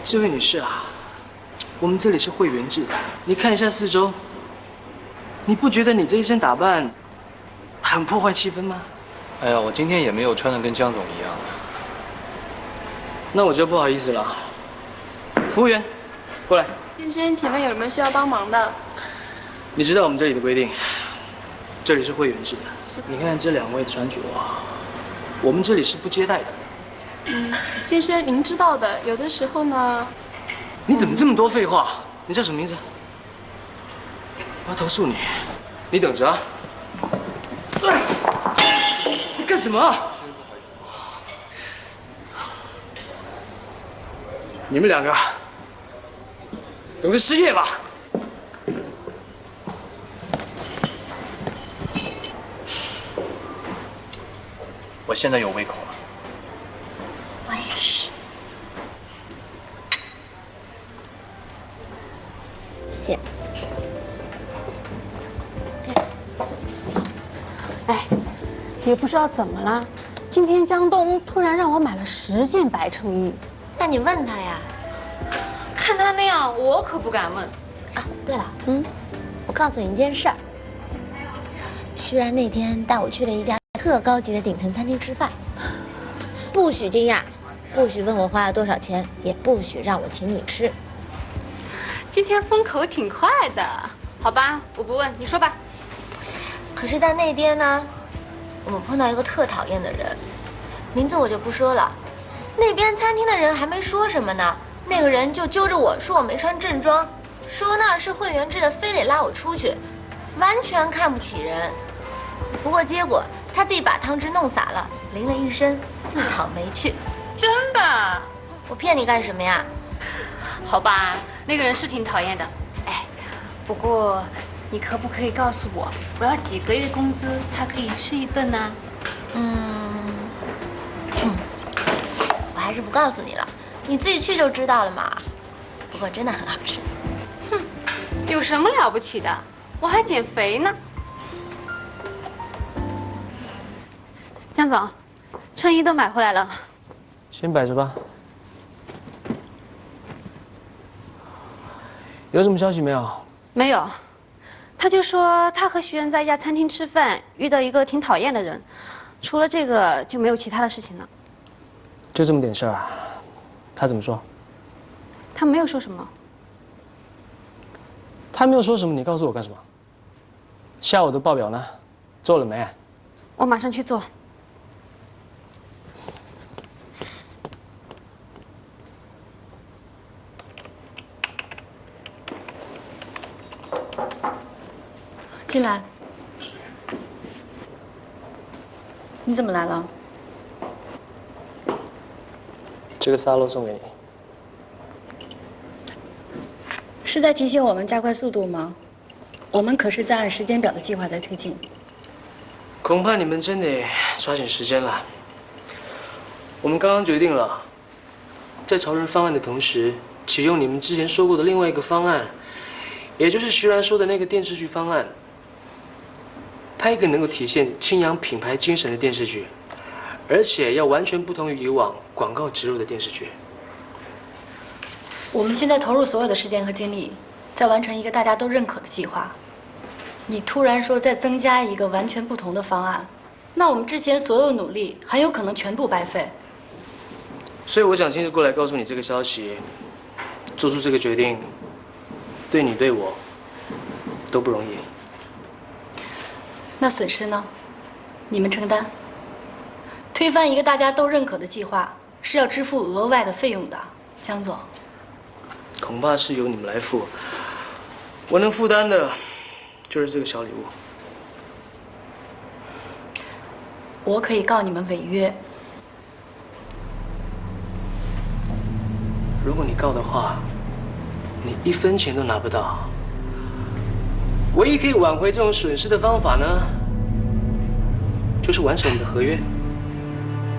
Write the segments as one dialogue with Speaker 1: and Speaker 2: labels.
Speaker 1: 这位女士啊，我们这里是会员制的，你看一下四周，你不觉得你这一身打扮很破坏气氛吗？
Speaker 2: 哎呀，我今天也没有穿的跟江总一样。
Speaker 1: 那我就不好意思了。服务员，过来。
Speaker 3: 先生，请问有什么需要帮忙的？
Speaker 1: 你知道我们这里的规定，这里是会员制的。你看这两位穿着啊，我们这里是不接待的。
Speaker 3: 先生，您知道的，有的时候呢……
Speaker 1: 你怎么这么多废话？你叫什么名字？我要投诉你！你等着啊！你干什么啊？你们两个，等着失业吧！
Speaker 2: 我现在有胃口了。
Speaker 4: 我也是。谢。
Speaker 5: 哎，也不知道怎么了，今天江东突然让我买了10件白衬衣。
Speaker 4: 那你问他呀。
Speaker 5: 看他那样，我可不敢问。
Speaker 4: 啊，对了，我告诉你一件事儿。徐然那天带我去了一家特高级的顶层餐厅吃饭，不许惊讶，不许问我花了多少钱，也不许让我请你吃。
Speaker 5: 今天风口挺快的，好吧，我不问，你说吧。
Speaker 4: 可是，在那天呢，我们碰到一个特讨厌的人，名字我就不说了。那边餐厅的人还没说什么呢，那个人就揪着我说我没穿正装，说那儿是会员制的，非得拉我出去，完全看不起人。不过结果他自己把汤汁弄洒了，淋了一身，自讨没趣。
Speaker 5: 真的？
Speaker 4: 我骗你干什么呀？
Speaker 5: 好吧，那个人是挺讨厌的。哎，不过你可不可以告诉我，我要几个月工资才可以吃一顿呢？
Speaker 4: 我还是不告诉你了，你自己去就知道了嘛。不过真的很好吃。
Speaker 5: 哼，有什么了不起的？我还减肥呢。江总，衬衣都买回来了，
Speaker 1: 先摆着吧。有什么消息没有？
Speaker 5: 没有，他就说他和徐仁在一家餐厅吃饭，遇到一个挺讨厌的人，除了这个就没有其他的事情了。
Speaker 1: 就这么点事儿，他怎么说？
Speaker 5: 他没有说什么。
Speaker 1: 他没有说什么，你告诉我干什么？下午的报表呢？做了没？
Speaker 5: 我马上去做。
Speaker 6: 进来。你怎么来了？
Speaker 1: 这个沙漏送给你。
Speaker 6: 是在提醒我们加快速度吗？我们可是在按时间表的计划在推进。
Speaker 1: 恐怕你们真得抓紧时间了。我们刚刚决定了，在潮人方案的同时，启用你们之前说过的另外一个方案，也就是徐然说的那个电视剧方案。拍一个能够体现青阳品牌精神的电视剧，而且要完全不同于以往广告植入的电视剧。
Speaker 6: 我们现在投入所有的时间和精力，在完成一个大家都认可的计划。你突然说再增加一个完全不同的方案，那我们之前所有努力很有可能全部白费。
Speaker 1: 所以我想亲自过来告诉你这个消息，做出这个决定，对你对我都不容易。
Speaker 6: 那损失呢？你们承担。推翻一个大家都认可的计划是要支付额外的费用的，江总。
Speaker 1: 恐怕是由你们来付，我能负担的，就是这个小礼物。
Speaker 6: 我可以告你们违约。
Speaker 1: 如果你告的话，你1分钱都拿不到。唯一可以挽回这种损失的方法呢，就是完成我们的合约。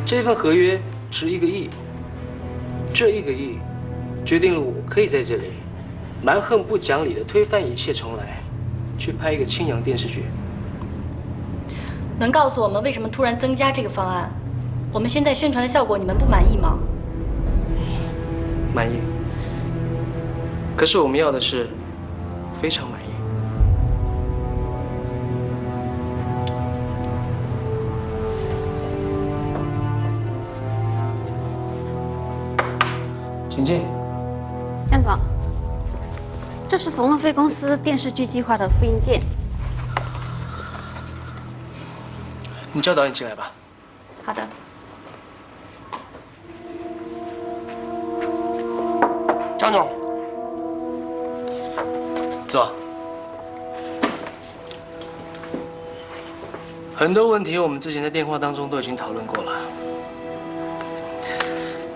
Speaker 1: 这份合约值1个亿，这1个亿决定了我可以在这里蛮横不讲理的推翻一切重来，去拍一个青阳电视剧。
Speaker 6: 能告诉我们为什么突然增加这个方案？我们现在宣传的效果你们不满意吗？
Speaker 1: 满意。可是我们要的是非常满意。请进。
Speaker 5: 江总，这是冯乐飞公司电视剧计划的复印件。
Speaker 1: 你叫导演进来吧。
Speaker 5: 好的。
Speaker 7: 张总，
Speaker 1: 走。很多问题我们之前在电话当中都已经讨论过了。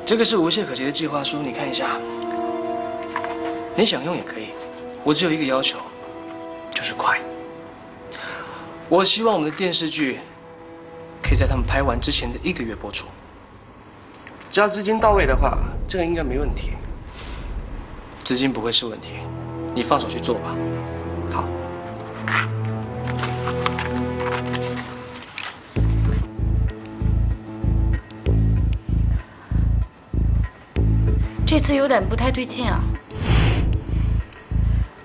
Speaker 1: 这个是无懈可击的计划书，你看一下。你想用也可以，我只有一个要求，就是快。我希望我们的电视剧可以在他们拍完之前的1个月播出。
Speaker 7: 只要资金到位的话，这个应该没问题。
Speaker 1: 资金不会是问题，你放手去做吧。
Speaker 7: 好。
Speaker 6: 这次有点不太对劲啊。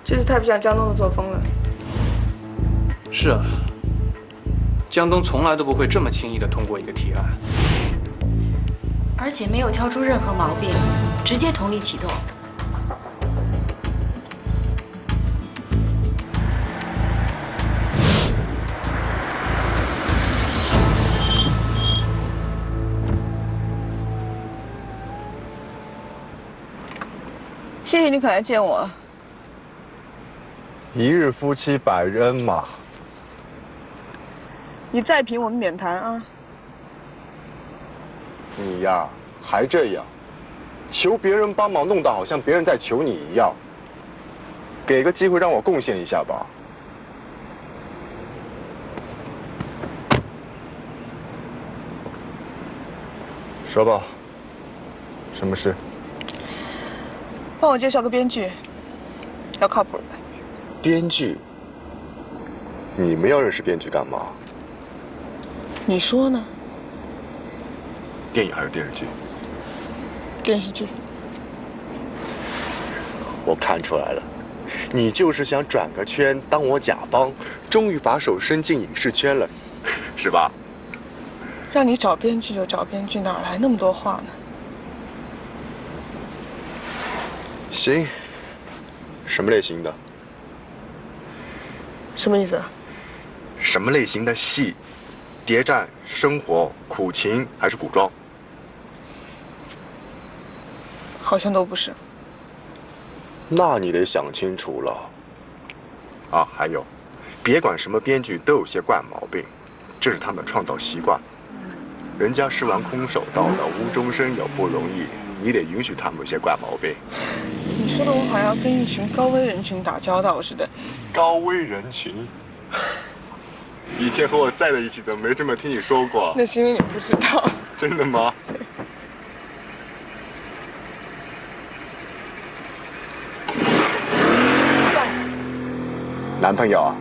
Speaker 8: 这次太不像江东的作风了。
Speaker 2: 是啊，江东从来都不会这么轻易的通过一个提案，
Speaker 6: 而且没有挑出任何毛病，直接同意启动。
Speaker 8: 谢谢你肯来见我。
Speaker 9: 一日夫妻百日恩嘛。
Speaker 8: 你再评我们免谈啊。
Speaker 9: 你呀，还这样，求别人帮忙，弄得好像别人在求你一样。给个机会让我贡献一下吧。说吧，什么事？
Speaker 8: 帮我介绍个编剧，要靠谱的。
Speaker 9: 编剧？你们要认识编剧干嘛？
Speaker 8: 你说呢？
Speaker 9: 电影还是电视剧？
Speaker 8: 电视剧。
Speaker 9: 我看出来了，你就是想转个圈当我甲方，终于把手伸进影视圈了，是吧？
Speaker 8: 让你找编剧就找编剧，哪来那么多话呢？
Speaker 9: 行，什么类型的？
Speaker 8: 什么意思啊？
Speaker 9: 什么类型的戏？谍战、生活、苦情还是古装？
Speaker 8: 好像都不是。
Speaker 9: 那你得想清楚了。啊，还有，别管什么编剧都有些怪毛病，这是他们创造习惯。人家是玩空手道的，无中生有不容易，你得允许他们有些怪毛病。
Speaker 8: 你说的我好像要跟一群高危人群打交道似的。
Speaker 9: 高危人群？以前和我在一起，怎么没这么听你说过？
Speaker 8: 那是因为你不知道。
Speaker 9: 真的吗？男朋友啊？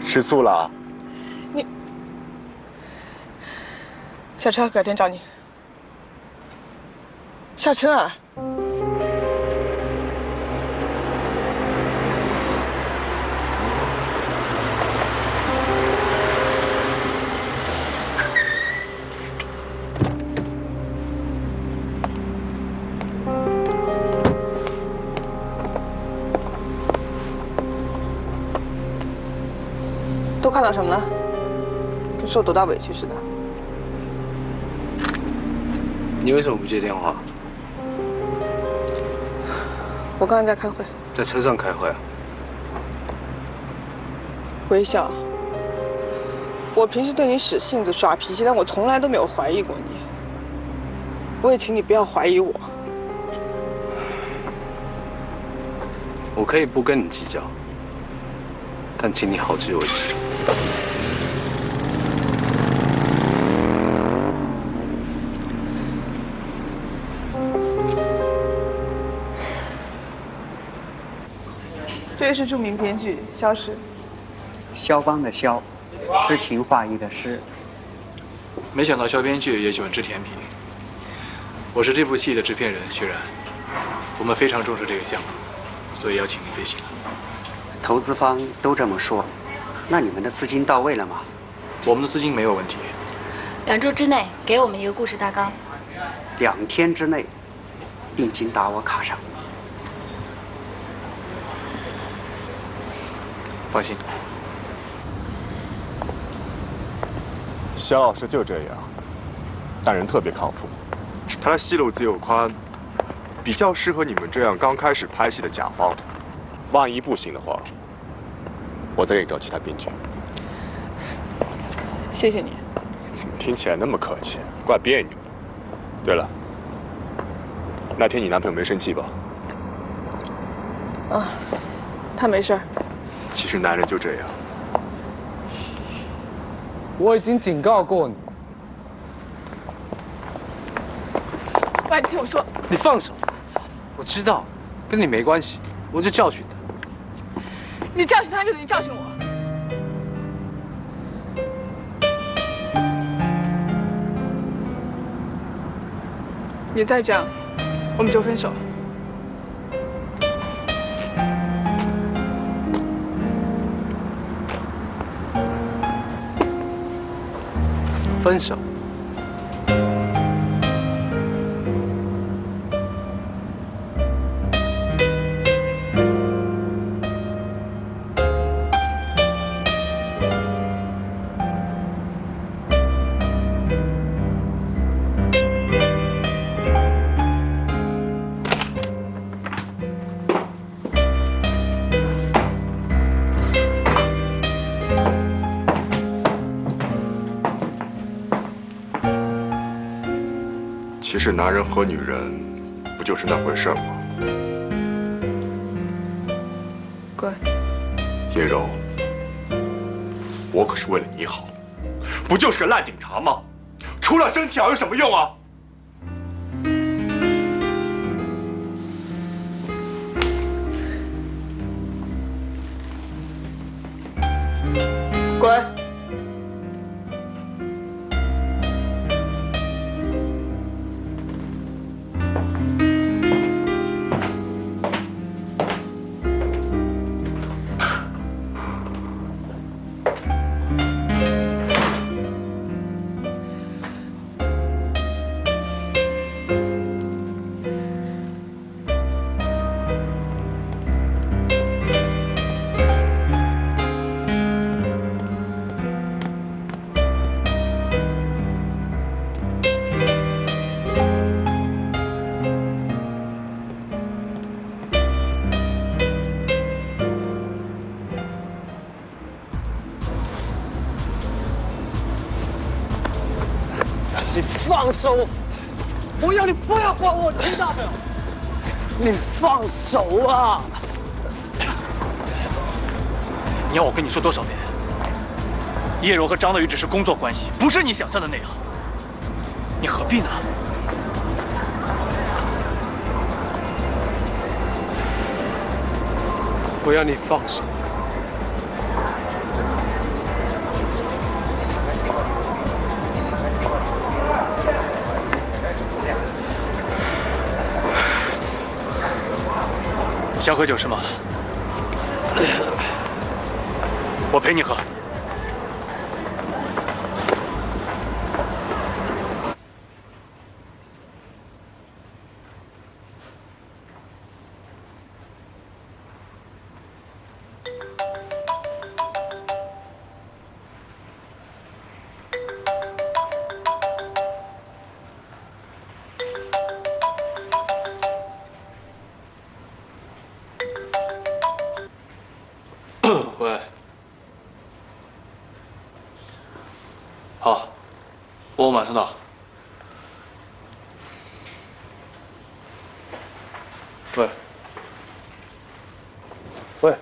Speaker 9: 吃醋了？
Speaker 8: 你下车，改天找你。下车啊！都看到什么了？跟受多大委屈似的。
Speaker 7: 你为什么不接电话？
Speaker 8: 我刚刚在开会。
Speaker 7: 在车上开会啊？
Speaker 8: 微笑，我平时对你使性子、耍脾气，但我从来都没有怀疑过你。我也请你不要怀疑我。
Speaker 7: 我可以不跟你计较，但请你好自为之。
Speaker 8: 这位是著名编剧肖诗。
Speaker 10: 肖邦的肖，诗情画意的诗。
Speaker 2: 没想到肖编剧也喜欢吃甜品。我是这部戏的制片人徐然。我们非常重视这个项目，所以要请您飞行。
Speaker 10: 投资方都这么说，那你们的资金到位了吗？
Speaker 2: 我们的资金没有问题。
Speaker 6: 2周之内给我们一个故事大纲。
Speaker 10: 2天之内，定金打我卡上。
Speaker 2: 放心。
Speaker 9: 肖老师就这样，但人特别靠谱。他的戏路子又宽，比较适合你们这样刚开始拍戏的甲方。万一不行的话，我再给你找其他编剧。
Speaker 8: 谢谢你。
Speaker 9: 怎么听起来那么客气，怪别扭的。对了，那天你男朋友没生气吧？
Speaker 8: 啊，他没事儿。
Speaker 9: 其实男人就这样。
Speaker 1: 我已经警告过你。
Speaker 8: 喂，你听我说。
Speaker 7: 你放手！我知道，跟你没关系，我就教训他。
Speaker 8: 你教训他就等于教训我。你再这样，我们就分手。
Speaker 7: 分手。
Speaker 9: 其实男人和女人不就是那回事吗？
Speaker 8: 乖。
Speaker 9: 叶柔，我可是为了你好，不就是个烂警察吗？除了身体好有什么用啊？
Speaker 8: 乖。
Speaker 1: 你放手！我要你不要管我，听到没有？你放手啊！
Speaker 2: 你要我跟你说多少遍？叶柔和张德宇只是工作关系，不是你想象的那样。你何必呢？
Speaker 1: 我要你放手！
Speaker 2: 想喝酒是吗？我陪你喝。
Speaker 7: 喂，好，我马上到。喂，喂，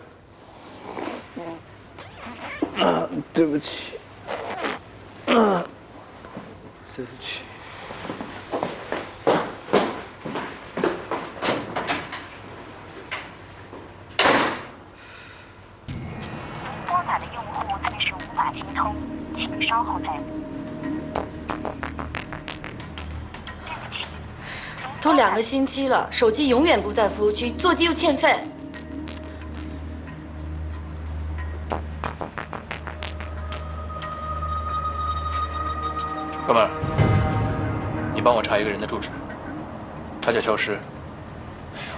Speaker 7: 对不起，对不起。
Speaker 11: 拨打的用户暂时无法接通，请稍后再拨。
Speaker 6: 通2个星期了，手机永远不在服务区，座机又欠费。
Speaker 2: 哥们儿，你帮我查一个人的住址，他叫肖诗。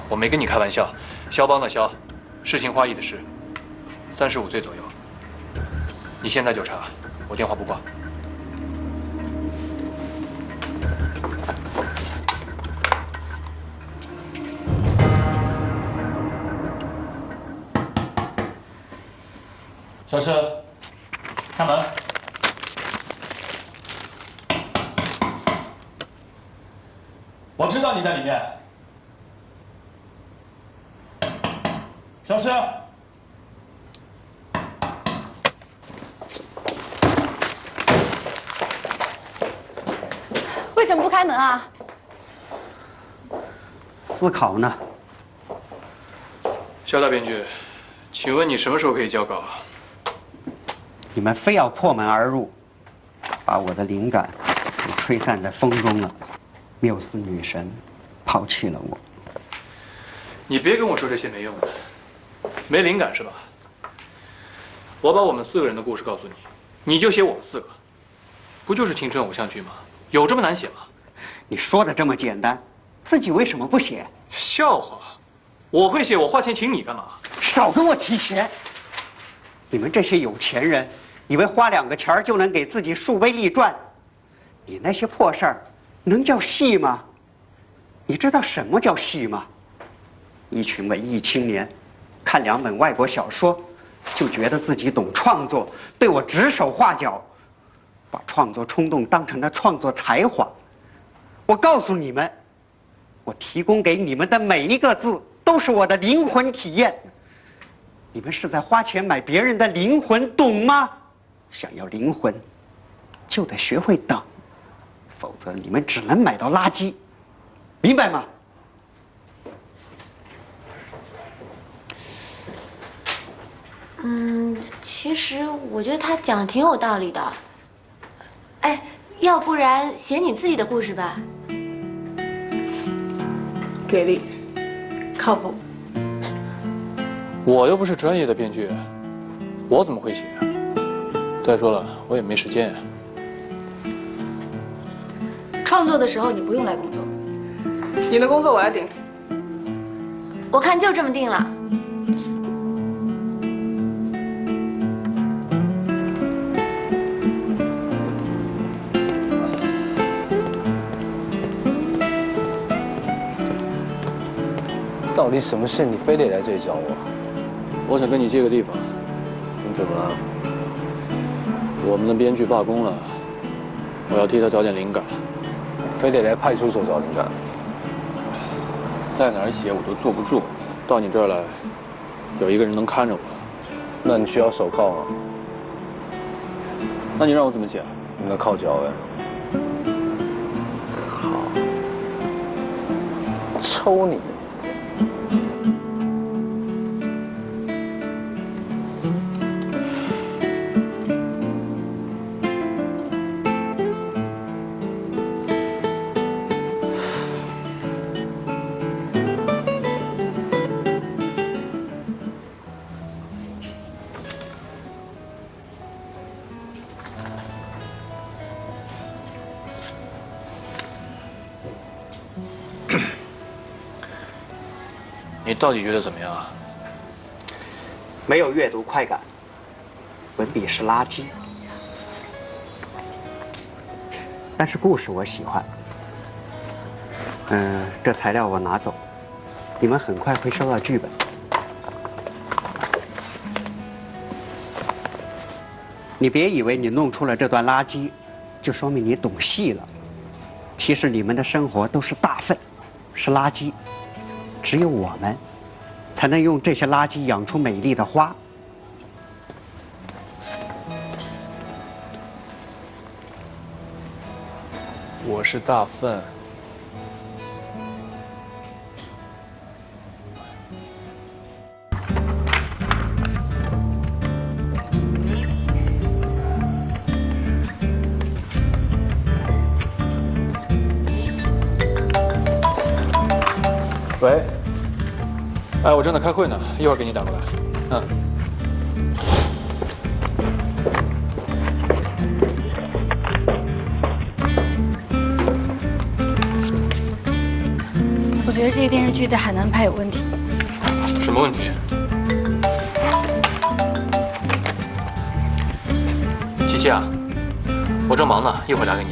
Speaker 2: 我没跟你开玩笑，肖邦的肖，诗情画意的诗，35岁左右。你现在就查，我电话不挂。小诗，开门。我知道你在里面。小诗，
Speaker 6: 为什么不开门啊？
Speaker 10: 思考呢。
Speaker 2: 肖大编剧，请问你什么时候可以交稿？
Speaker 10: 你们非要破门而入，把我的灵感给吹散在风中了。缪斯女神抛弃了我。
Speaker 2: 你别跟我说这些没用的，没灵感是吧？我把我们4个人的故事告诉你，你就写我们4个，不就是青春偶像剧吗？有这么难写吗？
Speaker 10: 你说的这么简单，自己为什么不写？
Speaker 2: 笑话，我会写，我花钱请你干嘛？
Speaker 10: 少跟我提钱！你们这些有钱人，以为花2个钱儿就能给自己树碑立传？你那些破事儿，能叫戏吗？你知道什么叫戏吗？一群文艺青年，看2本外国小说，就觉得自己懂创作，对我指手画脚，把创作冲动当成了创作才华。我告诉你们，我提供给你们的每一个字都是我的灵魂体验。你们是在花钱买别人的灵魂，懂吗？想要灵魂，就得学会等，否则你们只能买到垃圾，明白吗？
Speaker 4: 其实我觉得他讲的挺有道理的。哎，要不然写你自己的故事吧？
Speaker 8: 给力，
Speaker 6: 靠谱。
Speaker 2: 我又不是专业的编剧，我怎么会写啊？再说了，我也没时间。
Speaker 6: 创作的时候你不用来工作，
Speaker 8: 你的工作我来顶。
Speaker 4: 我看就这么定了。
Speaker 1: 到底什么事？你非得来这里找我？
Speaker 2: 我想跟你借个地方。
Speaker 1: 你怎么了？
Speaker 2: 我们的编剧罢工了，我要替他找点灵感。
Speaker 1: 非得来派出所找灵感？
Speaker 2: 在哪儿写我都坐不住，到你这儿来，有一个人能看着我。
Speaker 1: 那你需要手铐吗？
Speaker 2: 那你让我怎么写？
Speaker 1: 那靠脚呗。好，抽你！
Speaker 2: 你到底觉得怎么样啊？
Speaker 10: 没有阅读快感，文笔是垃圾。但是故事我喜欢。这材料我拿走，你们很快会收到剧本。你别以为你弄出了这段垃圾，就说明你懂戏了。其实你们的生活都是大粪，是垃圾。只有我们，才能用这些垃圾养出美丽的花。
Speaker 2: 我是大粪。喂，哎，我正在开会呢，一会儿给你打过来。嗯。
Speaker 6: 我觉得这个电视剧在海南拍有问题。
Speaker 2: 什么问题？琪琪啊，我正忙呢，一会儿打给你。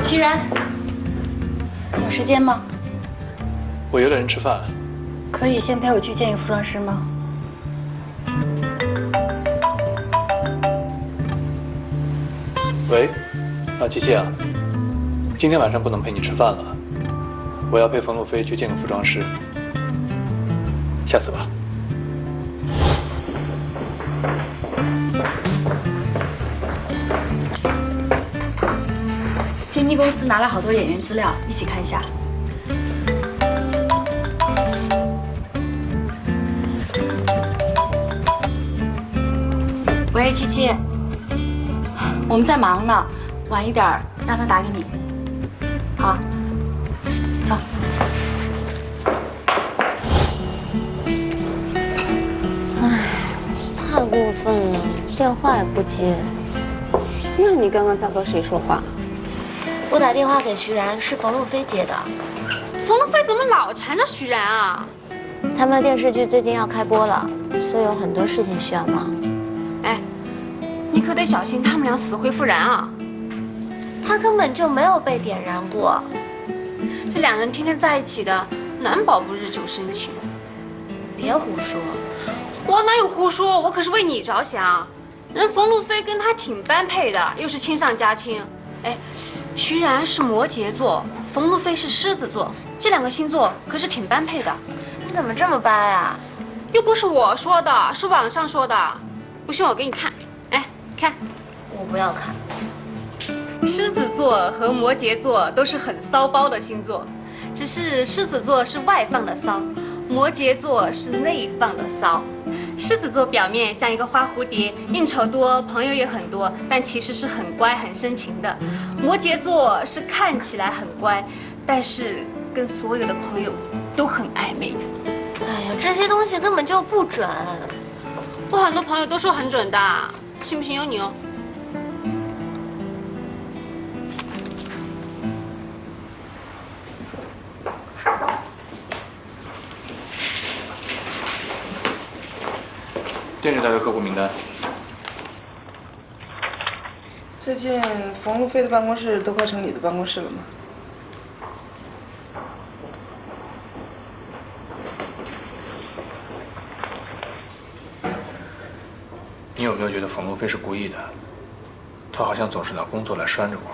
Speaker 6: 徐然，有时间吗？
Speaker 2: 我约了人吃饭。
Speaker 6: 可以先陪我去见一个服装师吗？
Speaker 2: 喂，琪琪啊，今天晚上不能陪你吃饭了，我要陪冯路飞去见个服装师，下次吧。
Speaker 6: 经纪公司拿了好多演员资料，一起看一下。喂，七七，我们在忙呢，晚一点让他打给你。好，走。
Speaker 4: 唉，太过分了，电话也不接。
Speaker 12: 那你刚刚在和谁说话？
Speaker 4: 我打电话给徐然，是冯路飞接的。
Speaker 5: 冯路飞怎么老缠着徐然啊？
Speaker 4: 他们电视剧最近要开播了，所以有很多事情需要忙。
Speaker 5: 哎，你可得小心他们俩死灰复燃啊！
Speaker 4: 他根本就没有被点燃过。
Speaker 5: 这两人天天在一起的，难保不日久生情。
Speaker 4: 别胡说，
Speaker 5: 我哪有胡说？我可是为你着想。人冯路飞跟他挺般配的，又是亲上加亲。哎，徐然是摩羯座，冯路飞是狮子座，这两个星座可是挺般配的。
Speaker 4: 你怎么这么掰啊？
Speaker 5: 又不是我说的，是网上说的。不信我给你看。哎，看。
Speaker 4: 我不要看。
Speaker 5: 狮子座和摩羯座都是很骚包的星座，只是狮子座是外放的骚，摩羯座是内放的骚。狮子座表面像一个花蝴蝶，应酬多，朋友也很多，但其实是很乖很深情的。摩羯座是看起来很乖，但是跟所有的朋友都很暧昧。
Speaker 4: 哎呀，这些东西根本就不准。
Speaker 5: 我很多朋友都说很准的，信不信由你哦。
Speaker 2: 电视台的客户名单。
Speaker 8: 最近冯路飞的办公室都快成你的办公室了吗？
Speaker 2: 你有没有觉得冯路飞是故意的？他好像总是拿工作来拴着我。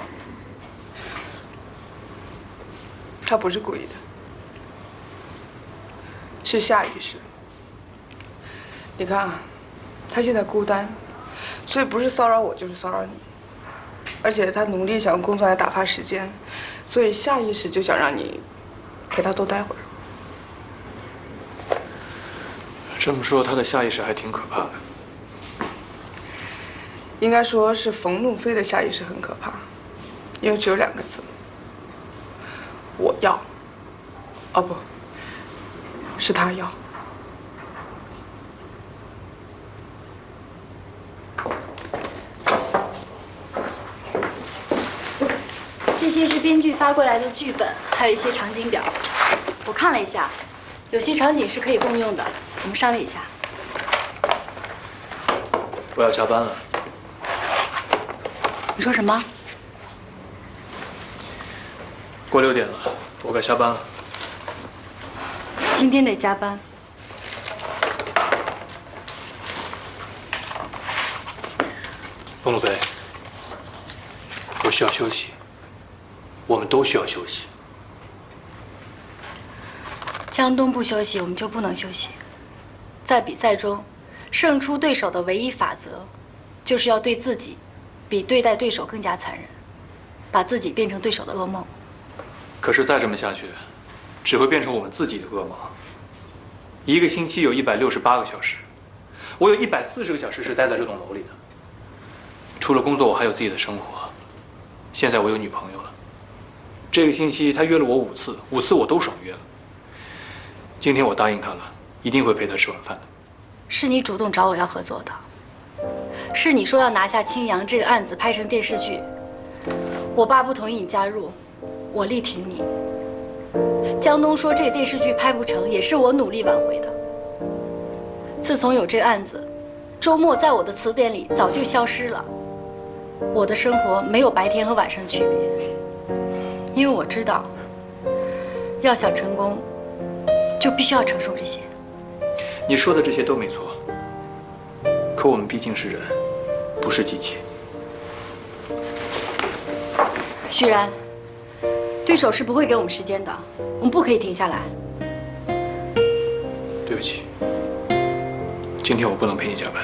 Speaker 8: 他不是故意的，是下意识。你看啊，他现在孤单，所以不是骚扰我就是骚扰你。而且他努力想用工作来打发时间，所以下意识就想让你陪他多待会儿。
Speaker 2: 这么说，他的下意识还挺可怕的。
Speaker 8: 应该说是冯路飞的下意识很可怕，因为只有2个字：我要。哦不，是他要。
Speaker 6: 这些是编剧发过来的剧本，还有一些场景表。我看了一下，有些场景是可以共用的，我们商量一下。
Speaker 2: 我要下班了。
Speaker 6: 你说什么？
Speaker 2: 过6点了，我该下班了。
Speaker 6: 今天得加班。
Speaker 2: 冯路飞，我需要休息。我们都需要休息。
Speaker 6: 江东不休息，我们就不能休息。在比赛中，胜出对手的唯一法则，就是要对自己比对待对手更加残忍，把自己变成对手的噩梦。
Speaker 2: 可是再这么下去，只会变成我们自己的噩梦。一个星期有168个小时，我有140个小时是待在这栋楼里的。除了工作，我还有自己的生活。现在我有女朋友了。这个星期他约了我5次，5次我都爽约了。今天我答应他了，一定会陪他吃晚饭的。
Speaker 6: 是你主动找我要合作的，是你说要拿下青阳这个案子拍成电视剧，我爸不同意你加入，我力挺你。江东说这个电视剧拍不成，也是我努力挽回的。自从有这个案子，周末在我的词典里早就消失了。我的生活没有白天和晚上的区别，因为我知道，要想成功，就必须要承受这些。
Speaker 2: 你说的这些都没错，可我们毕竟是人，不是机器。
Speaker 6: 徐然，对手是不会给我们时间的，我们不可以停下来。
Speaker 2: 对不起，今天我不能陪你加班。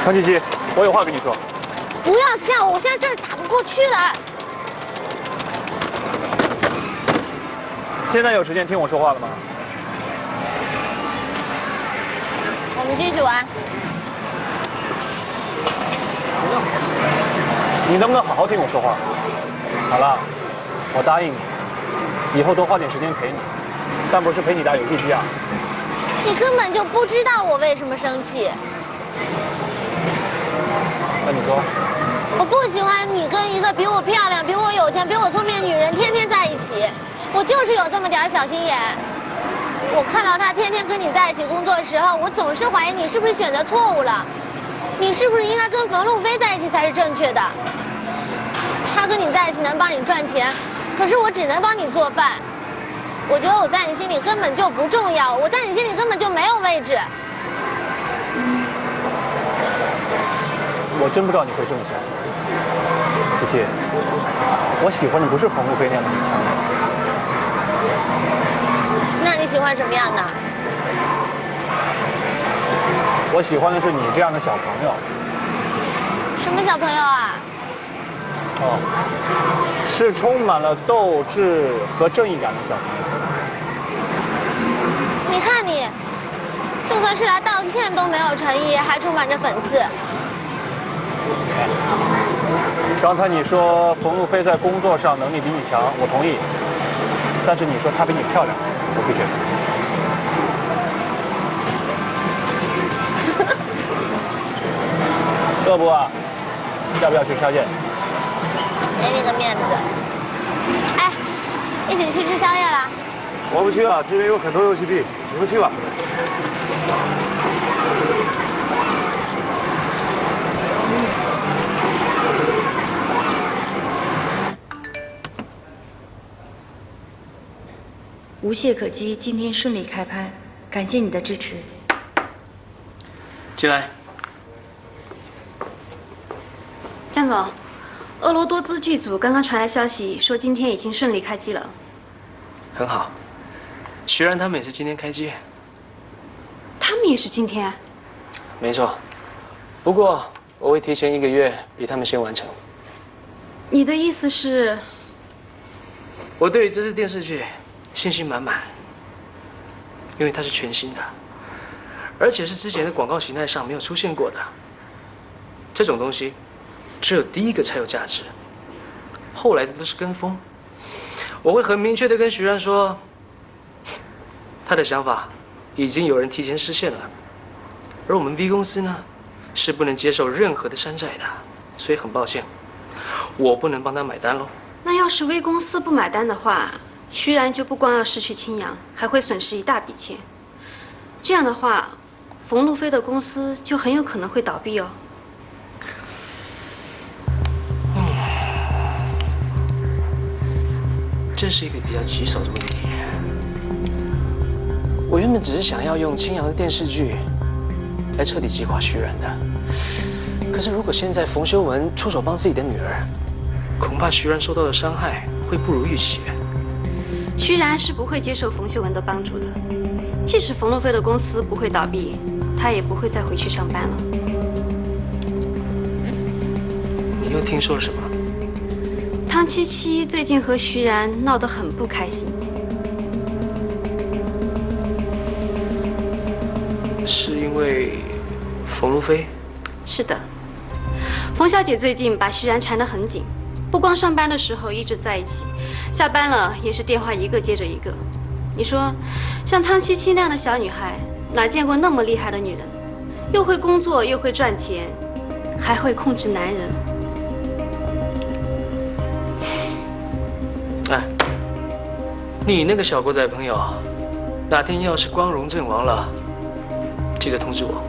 Speaker 2: 唐琪琪，我有话跟你说。
Speaker 4: 不要叫我，现在这儿打不过去了。
Speaker 13: 现在有时间听我说话了吗？
Speaker 4: 我们继续玩。
Speaker 13: 你能不能好好听我说话？好了，我答应你，以后多花点时间陪你，但不是陪你打游戏机啊。
Speaker 4: 你根本就不知道我为什么生气。
Speaker 13: 那你说？
Speaker 4: 我不喜欢你跟一个比我漂亮、比我有钱、比我聪明的女人天天在一起。我就是有这么点小心眼。我看到她天天跟你在一起工作的时候，我总是怀疑你是不是选择错误了。你是不是应该跟冯路飞在一起才是正确的？他跟你在一起能帮你赚钱，可是我只能帮你做饭。我觉得我在你心里根本就不重要，我在你心里根本就没有位置。
Speaker 13: 我真不知道你会这么想，琪琪，我喜欢的不是冯路飞那样的女强人。
Speaker 4: 那你喜欢什么样的？
Speaker 13: 我喜欢的是你这样的小朋友。
Speaker 4: 什么小朋友啊？
Speaker 13: 哦，是充满了斗志和正义感的小朋友。
Speaker 4: 你看你，就算是来道歉都没有诚意，还充满着讽刺。
Speaker 13: 刚才你说冯路飞在工作上能力比你强，我同意。但是你说她比你漂亮，我不觉得。饿不啊？要不要去吃宵夜？
Speaker 4: 给你个面子。哎，一起去吃宵夜了？
Speaker 14: 我不去了，这边有很多游戏币，你们去吧。
Speaker 6: 无懈可击，今天顺利开拍，感谢你的支持。
Speaker 1: 进来。
Speaker 5: 江总，俄罗多兹剧组刚刚传来消息，说今天已经顺利开机了。
Speaker 1: 很好，徐然他们也是今天开机。
Speaker 5: 他们也是今天？
Speaker 1: 没错，不过我会提前1个月比他们先完成。
Speaker 5: 你的意思是？
Speaker 1: 我对于这次电视剧信心满满，因为它是全新的，而且是之前的广告形态上没有出现过的。这种东西，只有第一个才有价值，后来的都是跟风。我会很明确的跟徐然说，他的想法已经有人提前实现了，而我们 V 公司呢，是不能接受任何的山寨的，所以很抱歉，我不能帮他买单喽。
Speaker 5: 那要是 V 公司不买单的话，徐然就不光要失去青阳，还会损失一大笔钱。这样的话，冯路飞的公司就很有可能会倒闭哦。
Speaker 1: 这是一个比较棘手的问题。我原本只是想要用青阳的电视剧来彻底击垮徐然的，可是如果现在冯修文出手帮自己的女儿，恐怕徐然受到的伤害会不如预期。
Speaker 5: 徐然是不会接受冯秀文的帮助的。即使冯路飞的公司不会倒闭，他也不会再回去上班了。
Speaker 1: 你又听说了什么？
Speaker 5: 汤七七最近和徐然闹得很不开心。
Speaker 1: 是因为冯路飞？
Speaker 5: 是的，冯小姐最近把徐然缠得很紧，不光上班的时候一直在一起，下班了也是电话一个接着一个。你说，像汤七七那样的小女孩，哪见过那么厉害的女人？又会工作，又会赚钱，还会控制男人。
Speaker 1: 哎，你那个小狗仔朋友，哪天要是光荣阵亡了，记得通知我，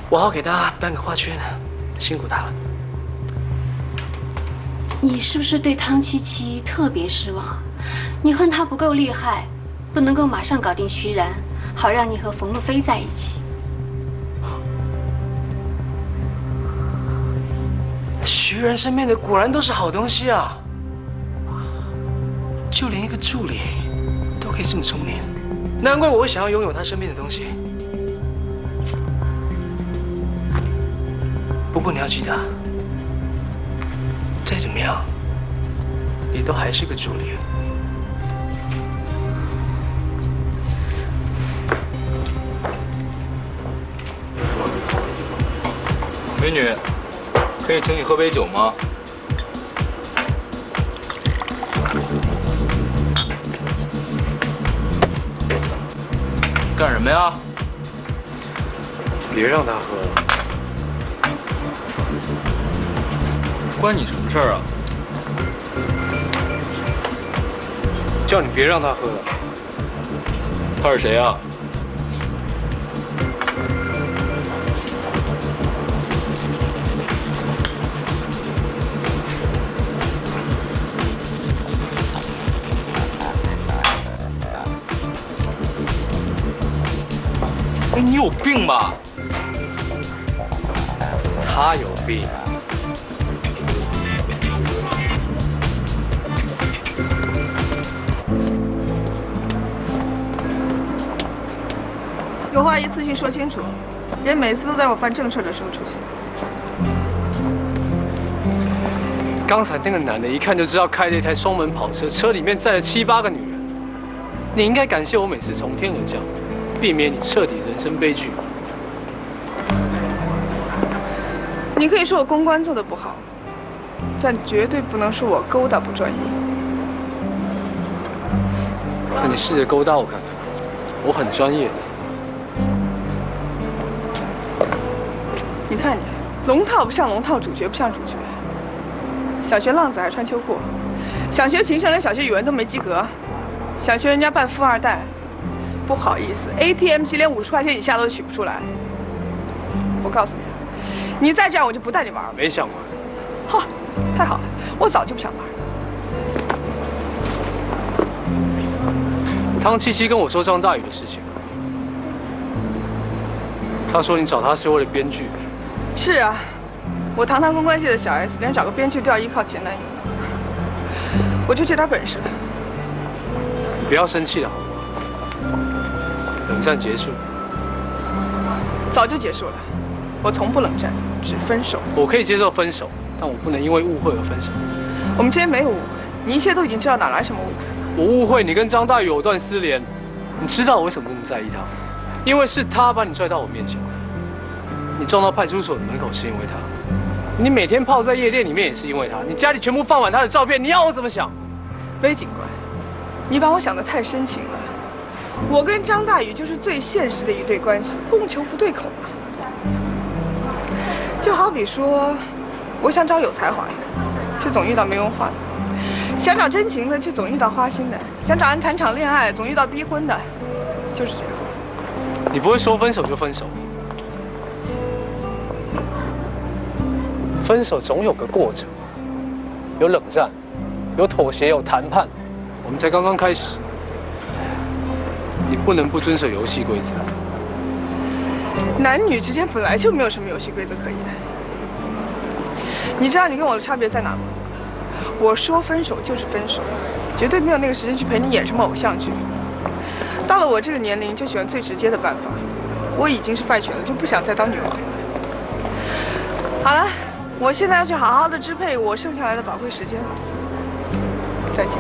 Speaker 1: 我好给他颁个花圈，辛苦他了。
Speaker 5: 你是不是对汤七七特别失望？你恨她不够厉害，不能够马上搞定徐然，好让你和冯路飞在一起。
Speaker 1: 徐然身边的果然都是好东西啊，就连一个助理都可以这么聪明，难怪我会想要拥有他身边的东西。不过你要记得，再怎么样，你都还是个助理。
Speaker 2: 美女，可以请你喝杯酒吗？干什么呀？
Speaker 7: 别让他喝了。
Speaker 2: 关你什么事儿啊？
Speaker 7: 叫你别让他喝了。
Speaker 2: 他是谁啊？你有病吧？
Speaker 7: 他有病。
Speaker 8: 有话一次性说清楚，别每次都在我办正事的时候出现。
Speaker 7: 刚才那个男的，一看就知道开了一台双门跑车，车里面载了7、8个女人。你应该感谢我每次从天而降，避免你彻底人生悲剧。
Speaker 8: 你可以说我公关做得不好，但绝对不能说我勾搭不专业。
Speaker 7: 那你试着勾搭我看看，我很专业的。
Speaker 8: 你看你，龙套不像龙套，主角不像主角。小学浪子还穿秋裤，想学琴声连小学语文都没及格，想学人家扮富二代，不好意思 ，ATM 机连50块钱以下都取不出来。我告诉你，你再这样我就不带你玩了。
Speaker 7: 没想玩。
Speaker 8: 哈，太好了，我早就不想玩了。
Speaker 7: 汤七七跟我说张大宇的事情，他说你找他是为了编剧。
Speaker 8: 是啊，我堂堂公关系的小 S， 连找个编剧都要依靠前男友，我就这点本事了。
Speaker 7: 你不要生气了好不好？冷战结束，
Speaker 8: 早就结束了。我从不冷战，只分手。
Speaker 7: 我可以接受分手，但我不能因为误会而分手。
Speaker 8: 我们之间没有误会，你一切都已经知道，哪来什么误会？
Speaker 7: 我误会你跟张大宇藕断丝连，你知道我为什么那么在意他？因为是他把你拽到我面前来，你撞到派出所的门口是因为他，你每天泡在夜店里面也是因为他，你家里全部放满他的照片，你要我怎么想？
Speaker 8: 魏警官，你把我想得太深情了。我跟张大宇就是最现实的一对关系，供求不对口嘛。就好比说，我想找有才华的，却总遇到没文化的；想找真情的，却总遇到花心的；想找人谈场恋爱，总遇到逼婚的，就是这样。
Speaker 7: 你不会说分手就分手，分手总有个过程，有冷战，有妥协，有谈判。我们才刚刚开始，你不能不遵守游戏规则。
Speaker 8: 男女之间本来就没有什么游戏规则可言。你知道你跟我的差别在哪吗？我说分手就是分手，绝对没有那个时间去陪你演什么偶像剧。到了我这个年龄，就喜欢最直接的办法。我已经是败犬了，就不想再当女王了。好了，我现在要去好好的支配我剩下来的宝贵时间了。再见。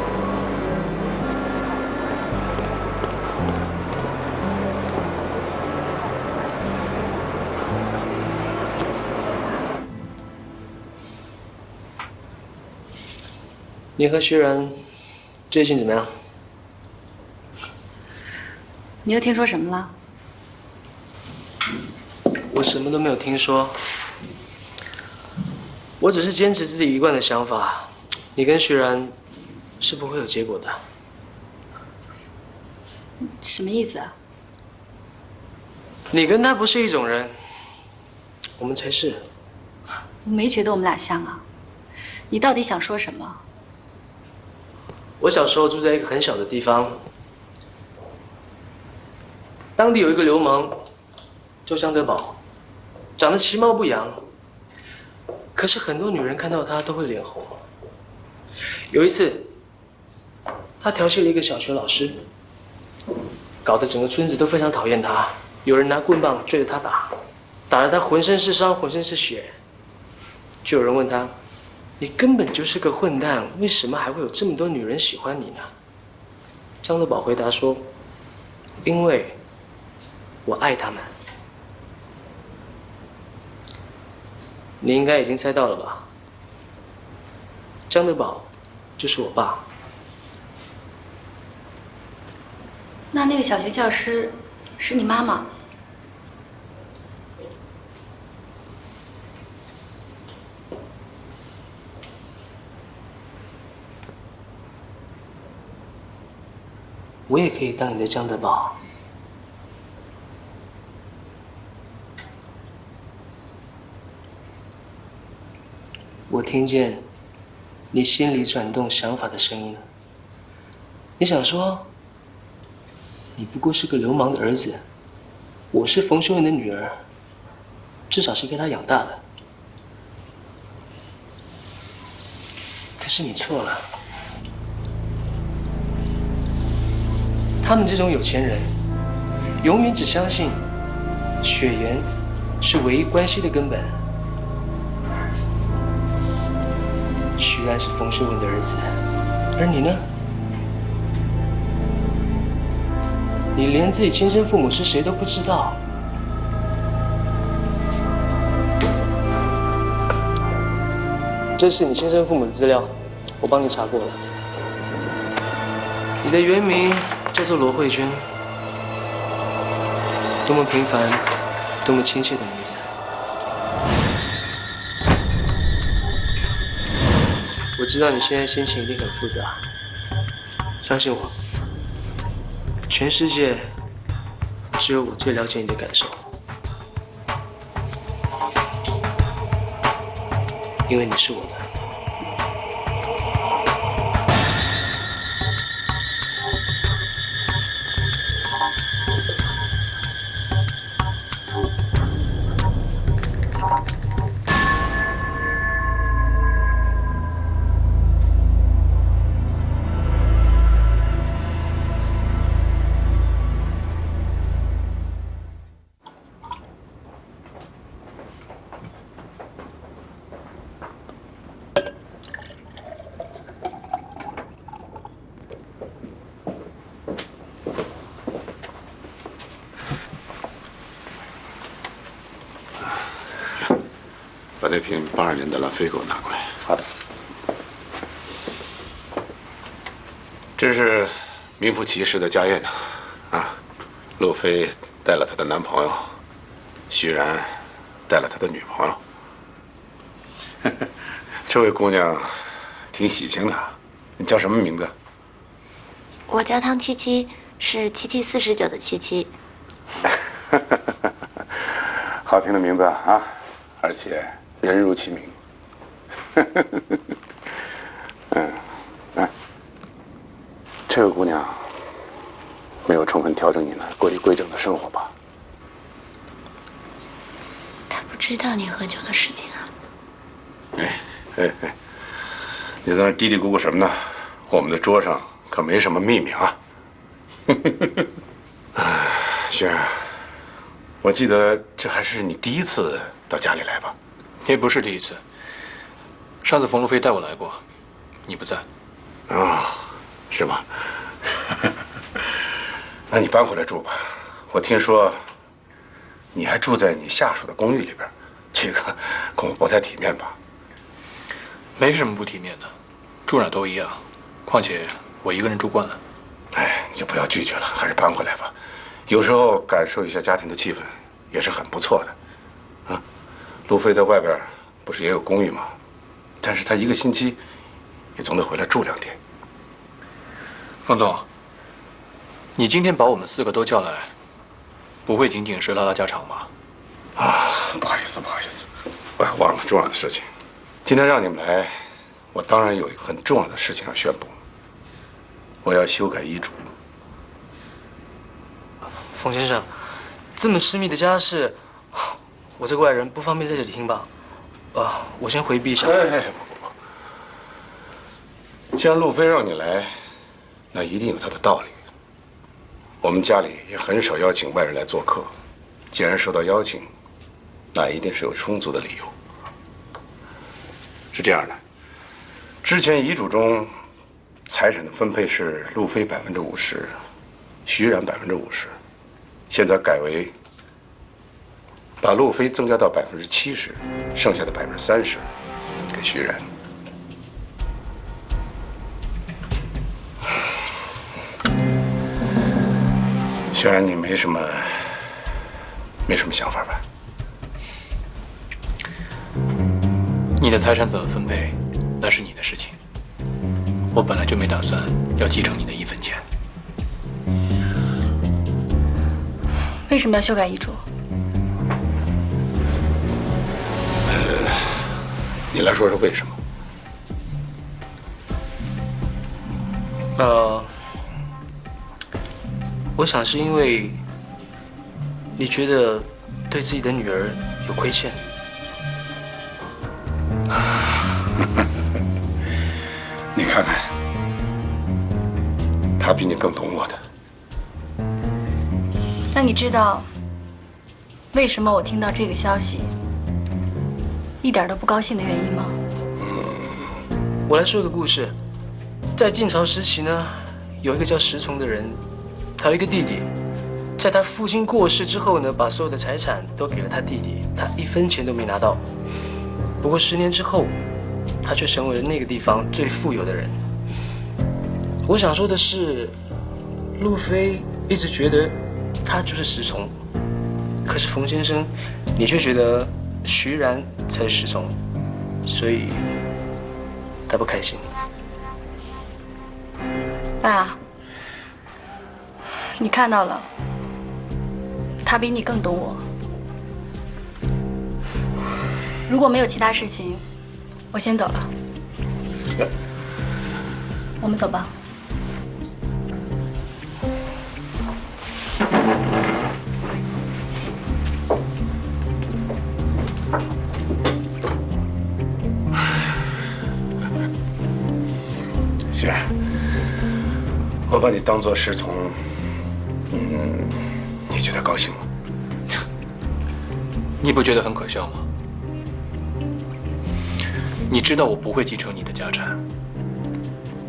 Speaker 1: 你和徐然最近怎么样？
Speaker 6: 你又听说什么了？
Speaker 1: 我什么都没有听说，我只是坚持自己一贯的想法，你跟徐然是不会有结果的。
Speaker 6: 什么意思啊？
Speaker 1: 你跟他不是一种人，我们才是。
Speaker 6: 我没觉得我们俩像啊。你到底想说什么？
Speaker 1: 我小时候住在一个很小的地方，当地有一个流氓，叫张德宝，长得其貌不扬，可是很多女人看到他都会脸红。有一次，他调戏了一个小学老师，搞得整个村子都非常讨厌他，有人拿棍棒追着他打，打得他浑身是伤，浑身是血。就有人问他：“你根本就是个混蛋，为什么还会有这么多女人喜欢你呢？”张德宝回答说：“因为我爱他们。”你应该已经猜到了吧？张德宝就是我爸。
Speaker 6: 那个小学教师是你妈妈？
Speaker 1: 我也可以当你的张德宝。我听见你心里转动想法的声音。你想说，你不过是个流氓的儿子，我是冯修文的女儿，至少是被他养大的。可是你错了。他们这种有钱人，永远只相信血缘是唯一关系的根本。徐然是冯修文的儿子，而你呢？你连自己亲生父母是谁都不知道。这是你亲生父母的资料，我帮你查过了。你的原名叫做罗慧娟，多么平凡，多么亲切的名字。我知道你现在心情一定很复杂，相信我，全世界只有我最了解你的感受，因为你是我的。
Speaker 14: 把那瓶82年的拉菲给我拿过来。
Speaker 9: 好的。
Speaker 14: 这是名副其实的家宴呐，啊，陆飞带了她的男朋友，徐然带了他的女朋友。这位姑娘挺喜庆的，你叫什么名字？
Speaker 4: 我叫汤七七，是7749的77。
Speaker 14: 好听的名字啊，而且人如其名。哎，这个姑娘没有充分调整你们过于规整的生活吧？
Speaker 4: 她不知道你喝酒的事情啊。
Speaker 14: 哎，你在那嘀嘀咕咕什么呢？我们的桌上可没什么秘密啊。轩儿，我记得这还是你第一次到家里来吧？
Speaker 2: 也不是第一次。上次冯路飞带我来过，你不在。
Speaker 14: 是吗？那你搬回来住吧。我听说你还住在你下属的公寓里边，这个恐怕不太体面吧？
Speaker 2: 没什么不体面的，住哪都一样。况且我一个人住惯了。
Speaker 14: 哎，你就不要拒绝了，还是搬回来吧。有时候感受一下家庭的气氛，也是很不错的。路飞在外边不是也有公寓吗？但是他一个星期也总得回来住2天。
Speaker 2: 冯总，你今天把我们4个都叫来，不会仅仅是拉拉家常吧？
Speaker 14: 不好意思，我还忘了重要的事情。今天让你们来，我当然有一个很重要的事情要宣布，我要修改遗嘱。
Speaker 1: 冯先生，这么私密的家事，我这个外人不方便在这里听吧？我先回避一下。不，既然路飞让你来，那一定有他的道理。我们家里也很少邀请外人来做客，既然受到邀请，那一定是有充足的理由。是这样的，之前遗嘱中财产的分配是路飞50%，徐冉50%，现在改为把路飞增加到70%，剩下的30%给徐冉。虽然你没什么想法吧？
Speaker 2: 你的财产怎么分配，那是你的事情。我本来就没打算要继承你的1分钱。
Speaker 6: 为什么要修改遗嘱？
Speaker 14: 你来说说为什么？
Speaker 1: 我想是因为你觉得对自己的女儿有亏欠。
Speaker 14: 你看看，他比你更懂我的。
Speaker 6: 那你知道为什么我听到这个消息一点都不高兴的原因吗？
Speaker 1: 我来说个故事，在晋朝时期呢，有一个叫石崇的人，他有一个弟弟，在他父亲过世之后呢，把所有的财产都给了他弟弟，他1分钱都没拿到。不过10年之后，他却成为了那个地方最富有的人。我想说的是，路飞一直觉得他就是石崇，可是冯先生，你却觉得徐冉才是石崇，所以他不开心。
Speaker 6: 爸，你看到了，他比你更懂我。如果没有其他事情，我先走了。我们走吧。
Speaker 14: 行，我把你当作石崇，你觉得高兴吗？
Speaker 2: 你不觉得很可笑吗？你知道我不会继承你的家产，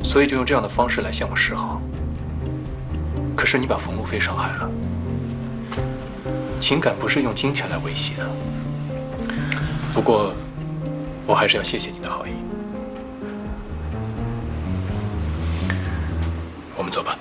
Speaker 2: 所以就用这样的方式来向我示好。可是你把冯路飞伤害了，情感不是用金钱来维系的。不过，我还是要谢谢你的好意。我们走吧。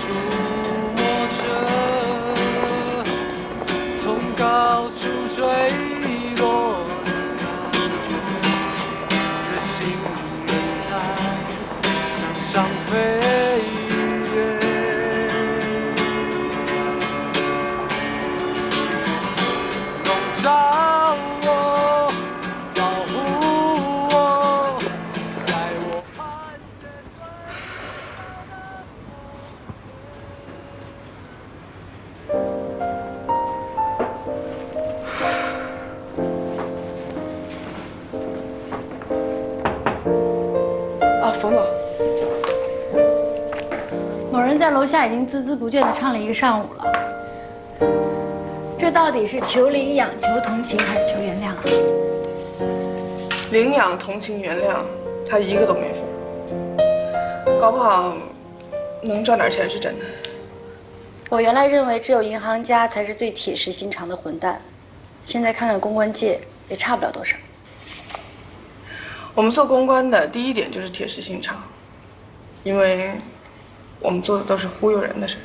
Speaker 7: 触摸着从高处坠落的感觉，可心仍在向上飞跃。笼罩我，保护我，在我攀越
Speaker 8: 啊，冯总，
Speaker 6: 某人在楼下已经孜孜不倦地唱了1个上午了。这到底是求领养、求同情还是求原谅啊？
Speaker 8: 领养、同情、原谅，他一个都没份。搞不好能赚点钱是真的。
Speaker 6: 我原来认为只有银行家才是最铁石心肠的混蛋，现在看看公关界也差不了多少。
Speaker 8: 我们做公关的第一点就是铁石心肠，因为我们做的都是忽悠人的事。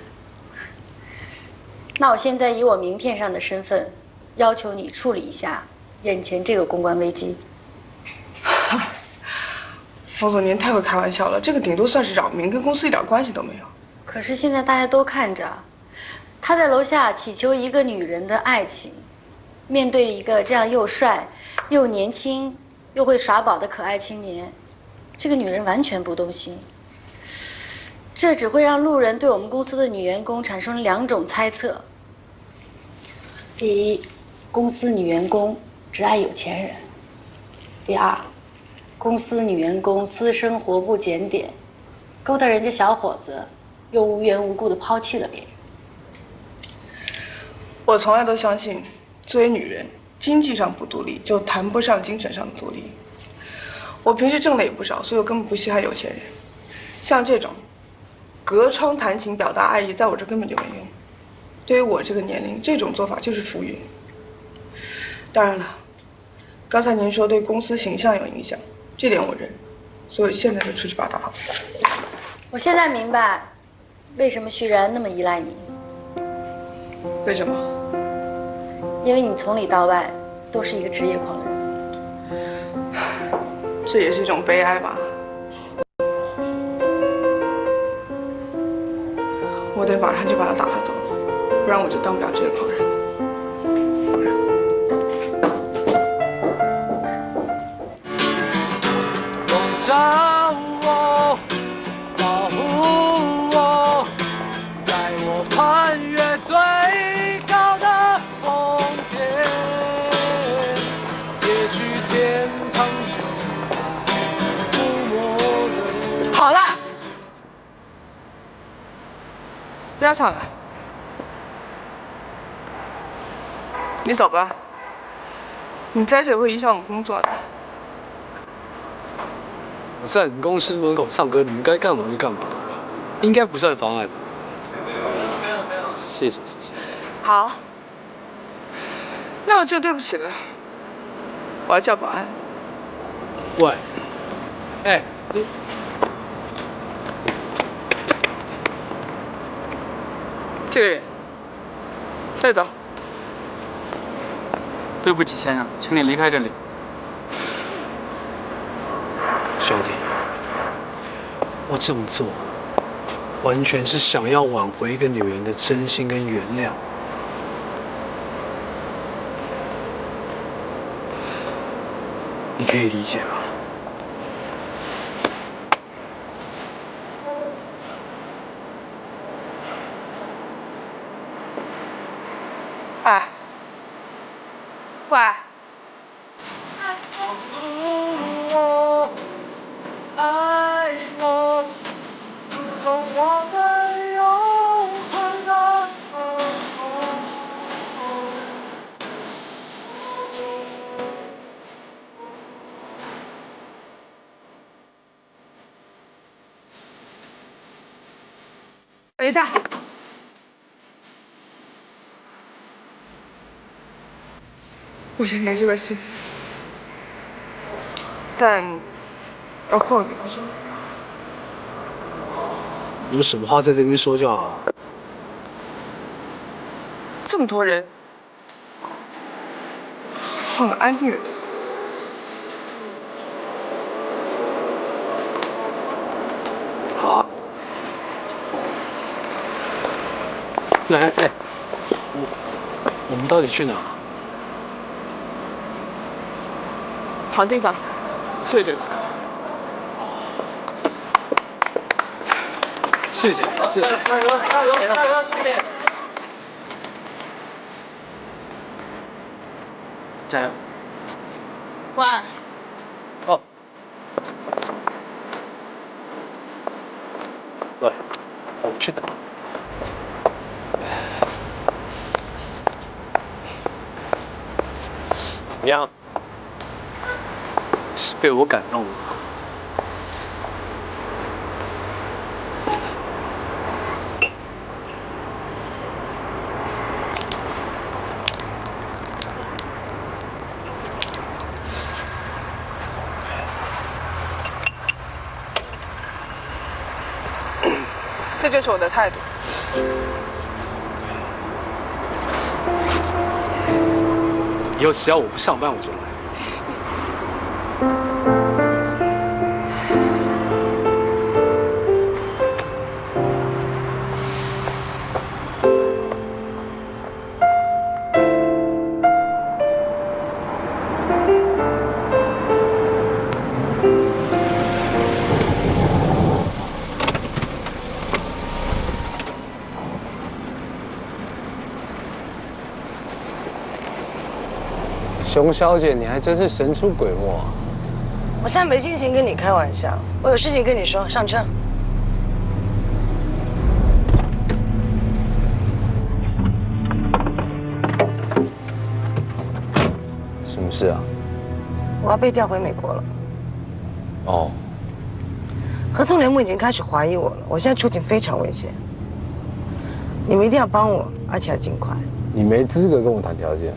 Speaker 6: 那我现在以我名片上的身份，要求你处理一下眼前这个公关危机。
Speaker 8: 冯总，您太会开玩笑了，这个顶多算是扰民，跟公司一点关系都没有。
Speaker 6: 可是现在大家都看着，他在楼下祈求一个女人的爱情，面对一个这样又帅、又年轻、又会耍宝的可爱青年，这个女人完全不动心。这只会让路人对我们公司的女员工产生2种猜测：第一，公司女员工只爱有钱人；第二，公司女员工私生活不检点，勾搭人家小伙子，又无缘无故的抛弃了别人。
Speaker 8: 我从来都相信，作为女人，经济上不独立，就谈不上精神上的独立。我平时挣的也不少，所以我根本不稀罕有钱人。像这种隔窗谈情表达爱意，在我这根本就没用。对于我这个年龄，这种做法就是浮云。当然了，刚才您说对公司形象有影响，这点我认，所以现在就出去把他打发走。
Speaker 6: 我现在明白，为什么徐然那么依赖你。
Speaker 8: 为什么？
Speaker 6: 因为你从里到外都是一个职业狂人。
Speaker 8: 这也是一种悲哀吧。我得马上就把他打发走，不然我就当不了职业狂人。
Speaker 7: 笼罩我，保护我，带我攀越最高的峰巅，也许天堂就在触摸的。
Speaker 8: 好了，不要吵了，你走吧。你在这里会影响我工作的。
Speaker 7: 我在你们公司门口唱歌，你们该干嘛就干嘛，应该不算妨碍吧？谢谢谢谢。
Speaker 8: 好，那我就对不起了，我要叫保安。
Speaker 7: 喂，哎，你
Speaker 8: 这个人，带走。
Speaker 13: 对不起，先生，请你离开这里。
Speaker 7: 兄弟，我这么做，完全是想要挽回一个女人的真心跟原谅。你可以理解吗？
Speaker 8: 哎，喂。
Speaker 7: 爱我，如同我们永恒的承诺。
Speaker 8: 等一下，我先联系微信，但要后面说。
Speaker 7: 有什么话在这边说就好。
Speaker 8: 这么多人，换个安静的地方。
Speaker 7: 好啊。来，哎，我们到底去哪？
Speaker 8: 好地方，睡着去。
Speaker 7: 谢谢，谢谢。
Speaker 8: 加油，加油，加油，兄弟！
Speaker 7: 加油！
Speaker 8: 乖。
Speaker 7: 哦。对，我去哪？怎么样？是被我感动了。
Speaker 8: 这就是我的态度。
Speaker 7: 以后只要我不上班，我就来。熊小姐，你还真是神出鬼没啊！
Speaker 15: 我现在没心情跟你开玩笑，我有事情跟你说，上车。
Speaker 7: 什么事啊？
Speaker 15: 我要被调回美国了。
Speaker 7: 哦。
Speaker 15: 合纵联盟已经开始怀疑我了，我现在处境非常危险。你们一定要帮我，而且要尽快。
Speaker 7: 你没资格跟我谈条件。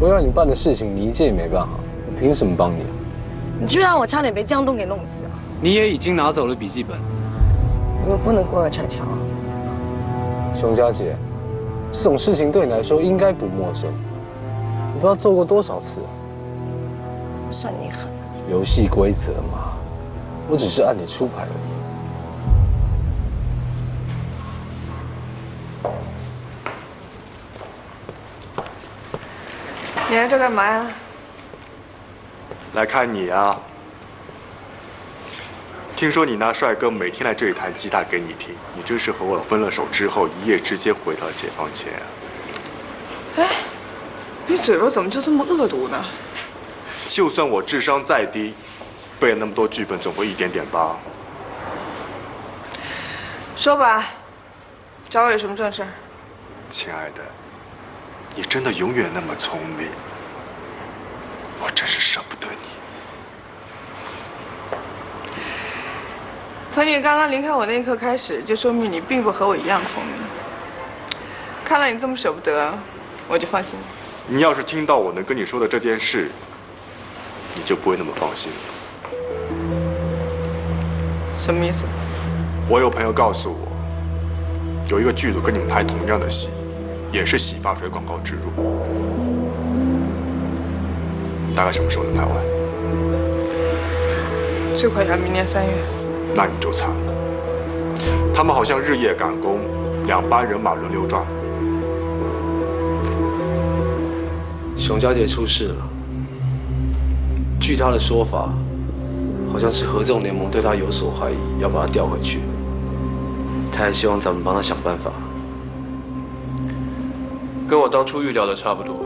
Speaker 7: 我要你办的事情，你一件也没办好，我凭什么帮你？
Speaker 15: 你居然让我差点被江东给弄死啊！
Speaker 7: 你也已经拿走了笔记本。
Speaker 15: 你们不能过河拆桥啊！
Speaker 7: 熊家姐，这种事情对你来说应该不陌生，你不知道做过多少次。
Speaker 15: 算你狠。
Speaker 7: 游戏规则嘛，我只是按你出牌而已。
Speaker 8: 你来这干嘛呀？
Speaker 9: 来看你啊！听说你那帅哥每天来这里弹吉他给你听，你这是和我分了手之后一夜之间回到解放前啊！
Speaker 8: 哎，你嘴巴怎么就这么恶毒呢？
Speaker 9: 就算我智商再低，背了那么多剧本，总会一点点吧。
Speaker 8: 说吧，找我有什么正事？
Speaker 9: 亲爱的，你真的永远那么聪明，我真是舍不得你。
Speaker 8: 从你刚刚离开我那一刻开始，就说明你并不和我一样聪明。看到你这么舍不得，我就放心了。
Speaker 9: 你要是听到我能跟你说的这件事，你就不会那么放心。
Speaker 8: 什么意思？
Speaker 9: 我有朋友告诉我，有一个剧组跟你们拍同样的戏，也是洗发水广告植入。大概什么时候能拍完？
Speaker 8: 最快要明年3月。
Speaker 9: 那你就惨了。他们好像日夜赶工，2班人马轮流转。
Speaker 7: 熊家姐出事了，据她的说法，好像是合纵联盟对她有所怀疑，要把她调回去。她还希望咱们帮她想办法。
Speaker 16: 跟我当初预料的差不多。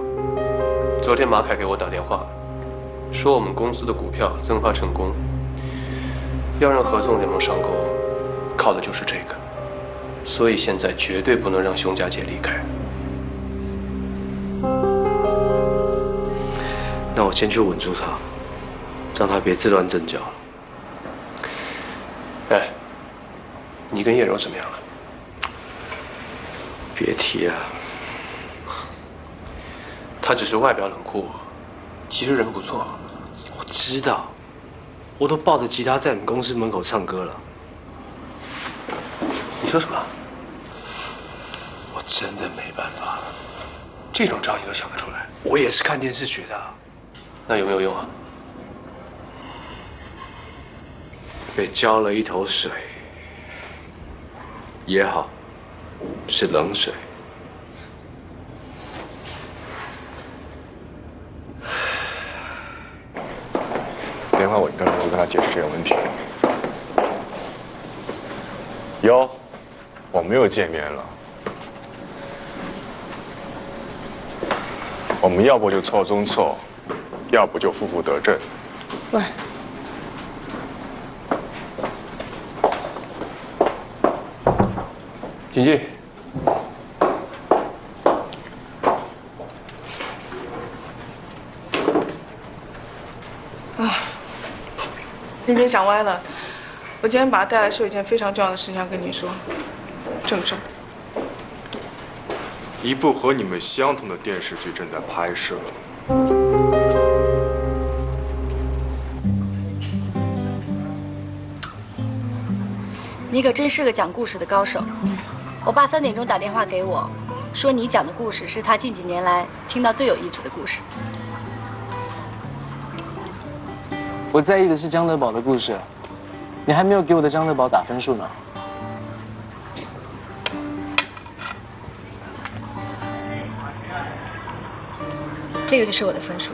Speaker 16: 昨天马凯给我打电话，说我们公司的股票增发成功，要让合纵联盟上钩，靠的就是这个。所以现在绝对不能让熊家姐离开。
Speaker 7: 那我先去稳住她，让她别自乱阵脚。
Speaker 16: 哎，你跟叶柔怎么样了？
Speaker 7: 别提啊。
Speaker 16: 他只是外表冷酷，其实人不错。
Speaker 7: 我知道，我都抱着吉他在你们公司门口唱歌了。
Speaker 16: 说什么？我真的没办法，这种招你都想得出来？
Speaker 7: 我也是看电视学的。
Speaker 16: 那有没有用啊？
Speaker 7: 被浇了一头水，也好，是冷水。
Speaker 9: 电话我应该如何跟他解释这个问题？有，我们又见面了。我们要不就错中错，要不就负负得正。
Speaker 15: 喂，
Speaker 16: 请进。
Speaker 8: 你别想歪了，我今天把他带来是有一件非常重要的事情要跟你说，正事。
Speaker 9: 一部和你们相同的电视剧正在拍摄。
Speaker 6: 你可真是个讲故事的高手。我爸3点钟打电话给我，说你讲的故事是他近几年来听到最有意思的故事。
Speaker 1: 我在意的是江德宝的故事，你还没有给我的江德宝打分数呢。
Speaker 6: 这个就是我的分数。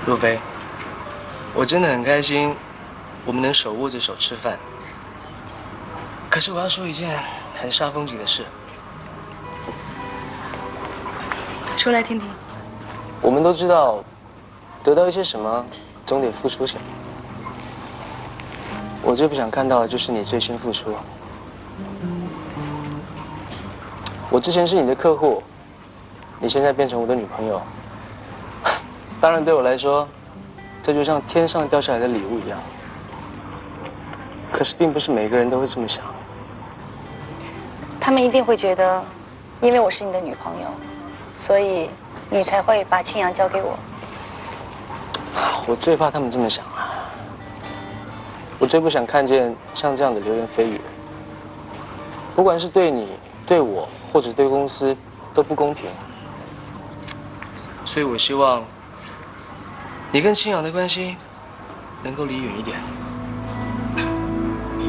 Speaker 1: 若飞，我真的很开心，我们能手握着手吃饭。可是我要说一件很煞风景的事。
Speaker 6: 说来听听。
Speaker 1: 我们都知道，得到一些什么，总得付出什么。我最不想看到的就是你最先付出。我之前是你的客户，你现在变成我的女朋友。当然，对我来说，这就像天上掉下来的礼物一样。可是，并不是每个人都会这么想。
Speaker 6: 他们一定会觉得，因为我是你的女朋友，所以你才会把青阳交给我。
Speaker 1: 我最怕他们这么想了。我最不想看见像这样的流言蜚语。不管是对你、对我，或者对公司，都不公平。所以我希望你跟青阳的关系能够离远一点。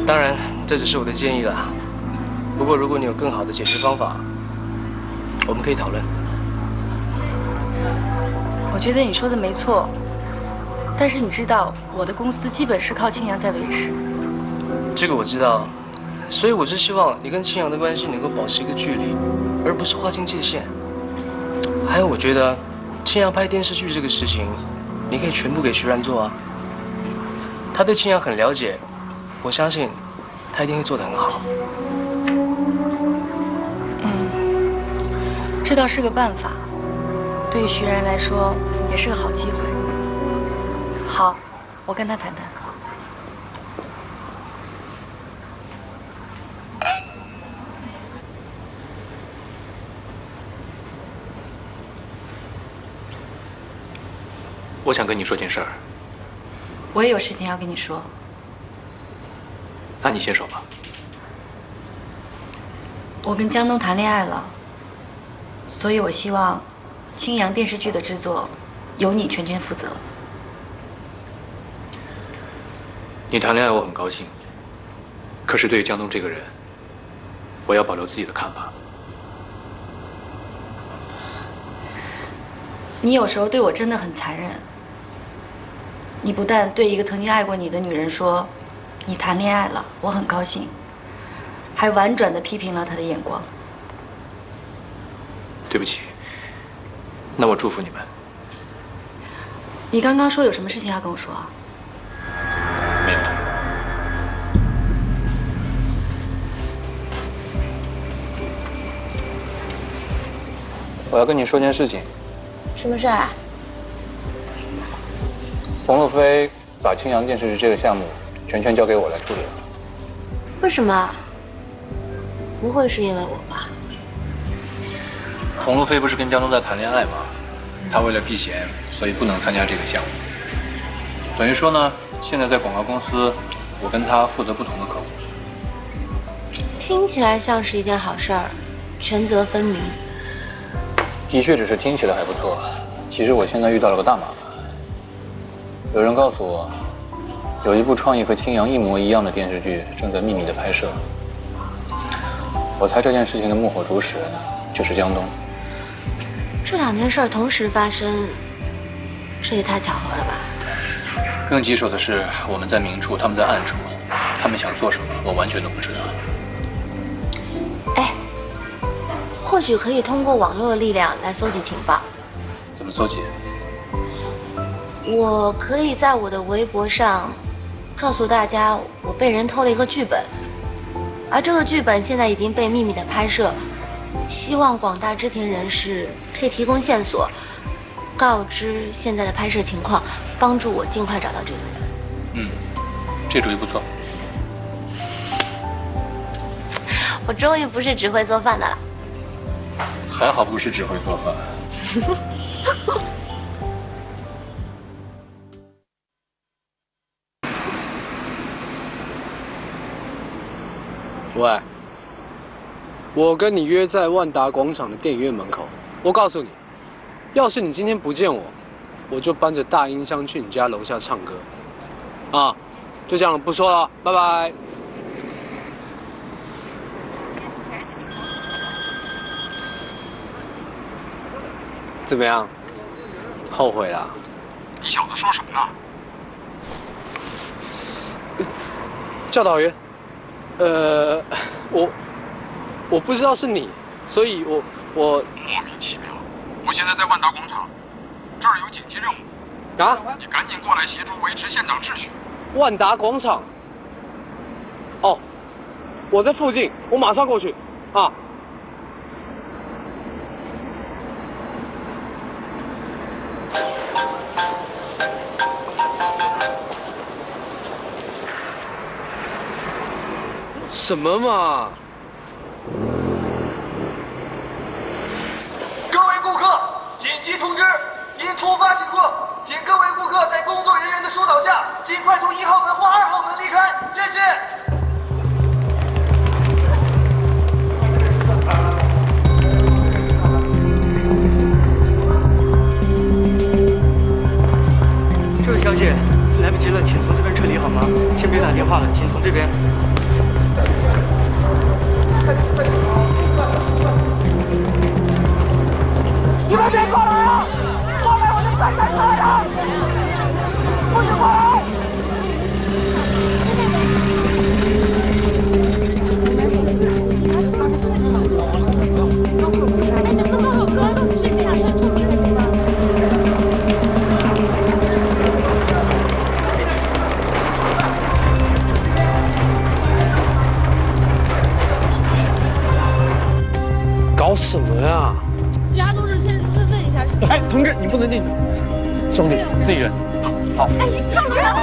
Speaker 1: 当然，这只是我的建议啦。不过，如果你有更好的解决方法，我们可以讨论。
Speaker 6: 我觉得你说的没错，但是你知道，我的公司基本是靠青阳在维持。
Speaker 1: 这个我知道，所以我是希望你跟青阳的关系能够保持一个距离，而不是划清界限。还有，我觉得青阳拍电视剧这个事情，你可以全部给徐然做啊。他对青阳很了解，我相信他一定会做得很好。
Speaker 6: 这倒是个办法，对于徐然来说也是个好机会。好，我跟他谈谈。
Speaker 2: 我想跟你说件事儿。
Speaker 6: 我也有事情要跟你说。
Speaker 2: 那你先说吧。
Speaker 6: 我跟江东谈恋爱了，所以我希望青阳电视剧的制作由你全权负责。
Speaker 2: 你谈恋爱我很高兴，可是对于江东这个人，我要保留自己的看法。
Speaker 6: 你有时候对我真的很残忍。你不但对一个曾经爱过你的女人说你谈恋爱了，我很高兴，还婉转地批评了她的眼光。
Speaker 2: 对不起，那我祝福你们。
Speaker 6: 你刚刚说有什么事情要跟我说啊？
Speaker 2: 没有。我要跟你说件事情。
Speaker 4: 什么事儿啊？
Speaker 2: 冯路飞把青阳电视剧这个项目全权交给我来处理了。
Speaker 4: 为什么？不会是因为我吧？
Speaker 2: 冯路飞不是跟江东在谈恋爱吗？他为了避嫌，所以不能参加这个项目。等于说呢，现在在广告公司，我跟他负责不同的客户。
Speaker 4: 听起来像是一件好事儿，权责分明。
Speaker 2: 的确只是听起来还不错，其实我现在遇到了个大麻烦。有人告诉我，有一部创意和青阳一模一样的电视剧正在秘密的拍摄。我猜这件事情的幕后主使人就是江东。
Speaker 4: 这两件事同时发生，这也太巧合了吧？
Speaker 2: 更棘手的是，我们在明处，他们在暗处，他们想做什么，我完全都不知道。
Speaker 4: 哎，或许可以通过网络的力量来搜集情报。
Speaker 2: 怎么搜集？
Speaker 4: 我可以在我的微博上告诉大家，我被人偷了一个剧本，而这个剧本现在已经被秘密的拍摄，希望广大知情人士可以提供线索，告知现在的拍摄情况，帮助我尽快找到这个人。
Speaker 2: 这主意不错。
Speaker 4: 我终于不是只会做饭的了。
Speaker 2: 还好不是只会做饭。
Speaker 7: 喂，我跟你约在万达广场的电影院门口。我告诉你，要是你今天不见我，我就搬着大音箱去你家楼下唱歌。啊，就这样了，不说了，拜拜。怎么样？后悔啦？
Speaker 13: 你小子说什么呢？
Speaker 7: 教导员，我不知道是你，所以我
Speaker 13: 莫名其妙。我现在在万达广场，这儿有紧急任务。
Speaker 7: 啊！
Speaker 13: 你赶紧过来协助维持现场秩序。
Speaker 7: 万达广场。哦，我在附近，我马上过去。啊。什么嘛！
Speaker 17: 各位顾客，紧急通知！因突发情况，请各位顾客在工作人员的疏导下，尽快从1号门或2号门离开。谢谢。
Speaker 18: 这位小姐，来不及了，请从这边撤离好吗？先别打电话了，请从这边。
Speaker 17: 你们别过来啊！过来我就再开车呀！不许过来！哎，怎么帮我哥弄死这些人？是控制的行吗？
Speaker 7: 搞什么呀？
Speaker 3: 其他同志先问一下。
Speaker 17: 哎，同志，你不能进去。
Speaker 7: 兄弟，自己人。好。
Speaker 3: 哎，看路上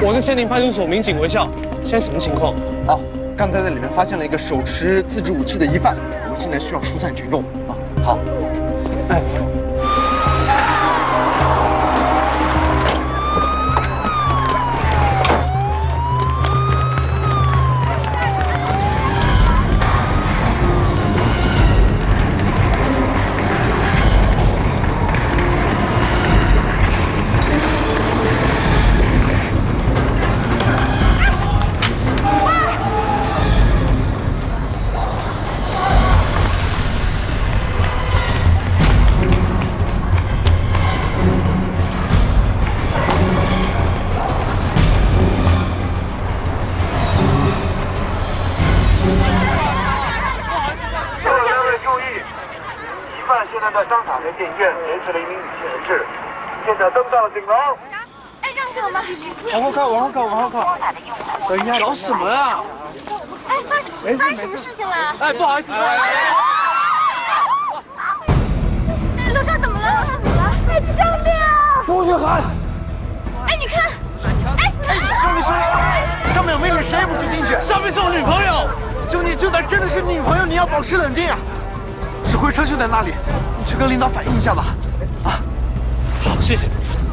Speaker 7: 我是仙林派出所民警韦笑，现在什么情况？
Speaker 17: 好，刚才在里面发现了一个手持自制武器的疑犯，我们现在需要疏散群众。啊，好。
Speaker 7: 哎。
Speaker 13: 在商场内电影院劫持了一名女性人质，现在登上了顶楼。
Speaker 3: 哎，让下我们。
Speaker 13: 往后看，往后看，往后看。等一下，
Speaker 7: 搞什么呀？
Speaker 3: 哎，发生什么事情了？
Speaker 7: 哎，不好意思。
Speaker 3: 哎，楼上怎么了？楼上怎么了？哎，救命啊！
Speaker 17: 不许喊！
Speaker 3: 哎，你看，哎，
Speaker 17: 兄弟，上面有命令，谁也不许进去。
Speaker 7: 上面是我女朋友。
Speaker 17: 兄弟，就算真的是女朋友，你要保持冷静啊！指挥车就在那里，你去跟领导反映一下吧。啊，
Speaker 7: 好，谢谢。